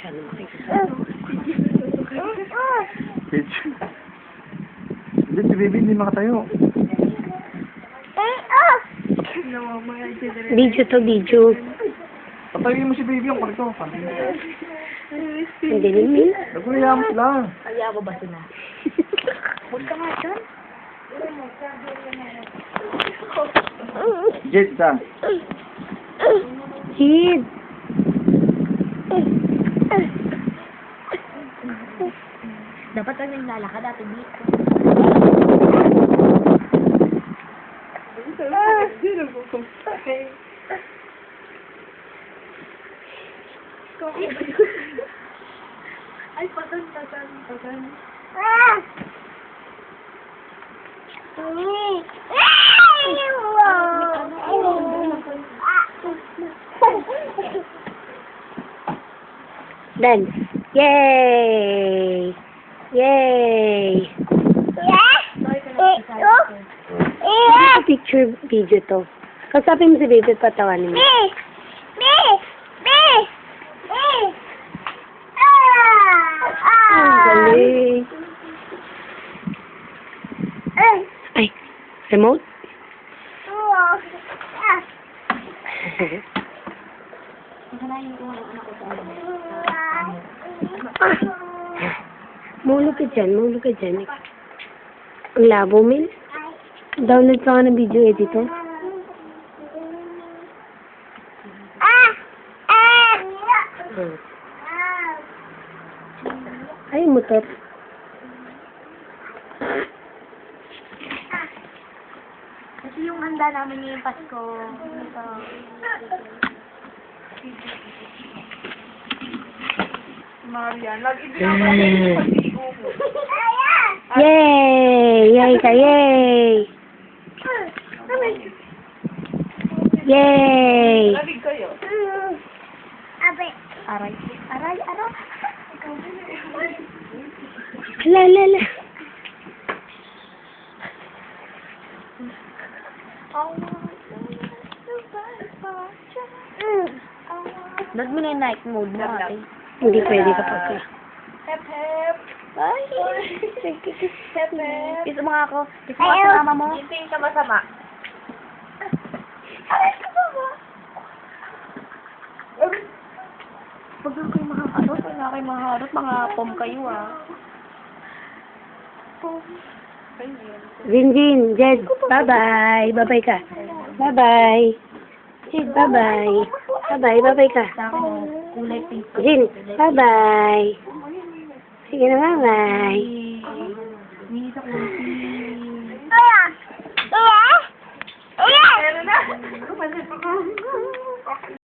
masyado makikita. Hindi, si baby hindi makatayo. Video to video. Patayin mo si baby yung kwarto. Hindi namin. Nagkulihan mo sila. Kaya ko ba sila? Huwag ka nga dyan. Jade ka. Kid. Dapat ang naglalakad dati dito. Ay, patan. Done. Yay! Yay! Picture video to. Kausapin mo si baby at patawanin mo. Ang galing. Ay, remote? Mahulog ka dyan. Ang labo, Mil. Download ka ng video editor. Ay, motor. Kasi yung handa namin ngayong Pasko. Ito. Marian, Yay! Yay ka, yay! Yay! Lamig kayo. Aray. Ala. Nag mo na yung night mode mo ate. Hindi pwede kapag ka. Hep. Ay. Hep. Kiss mo nga ako. Kiss mo sa mama mo. Hindi ka masama. Aray ka ba? Pag doon kayo makaharot, mga pom kayo Pom. Jin, Jed, bye-bye. Bye-bye ka. Bye-bye. Jed, bye-bye. Bye-bye ka. Sa akin, kulay pink. Jin, bye-bye. Sige na, bye-bye. Hindi sa kulay pink. Iya. Meron na.